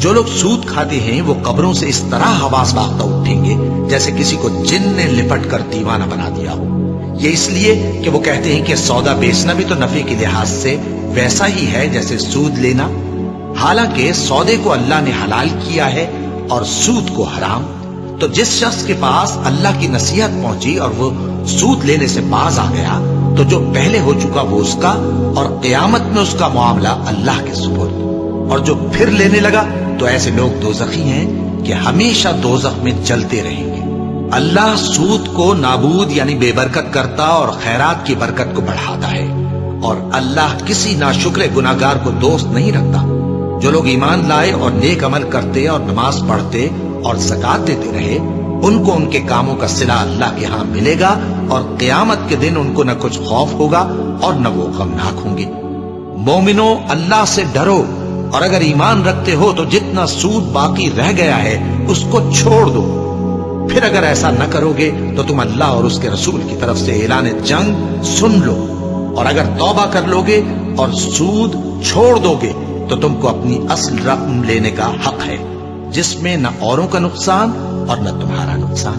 جو لوگ سود کھاتے ہیں وہ قبروں سے اس طرح حواس باختہ اٹھیں گے جیسے کسی کو جن نے لپٹ کر دیوانہ بنا دیا ہو. یہ اس لیے کہ وہ کہتے ہیں کہ سودا بیچنا بھی تو نفع کے لحاظ سے ویسا ہی ہے جیسے سود لینا، حالانکہ سودے کو اللہ نے حلال کیا ہے اور سود کو حرام. تو جس شخص کے پاس اللہ کی نصیحت پہنچی اور وہ سود لینے سے باز آ گیا تو جو پہلے ہو چکا وہ اس کا، اور قیامت میں اس کا معاملہ اللہ کے سپرد. اور جو پھر لینے لگا تو ایسے لوگ دوزخی ہیں کہ ہمیشہ دوزخ میں جلتے رہیں گے. اللہ سود کو نابود یعنی بے برکت کرتا اور خیرات کی برکت کو بڑھاتا ہے، اور اللہ کسی ناشکر گناہگار کو دوست نہیں رکھتا. جو لوگ ایمان لائے اور نیک عمل کرتے اور نماز پڑھتے اور زکات دیتے رہے، ان کو ان کے کاموں کا صلہ اللہ کے ہاں ملے گا، اور قیامت کے دن ان کو نہ کچھ خوف ہوگا اور نہ وہ غمناک ہوں گے. مومنو، اللہ سے ڈرو، اور اگر ایمان رکھتے ہو تو جتنا سود باقی رہ گیا ہے اس کو چھوڑ دو. پھر اگر ایسا نہ کرو گے تو تم اللہ اور اس کے رسول کی طرف سے اعلان جنگ سن لو، اور اگر توبہ کر لو گے اور سود چھوڑ دو گے تو تم کو اپنی اصل رقم لینے کا حق ہے، جس میں نہ اوروں کا نقصان اور نہ تمہارا نقصان.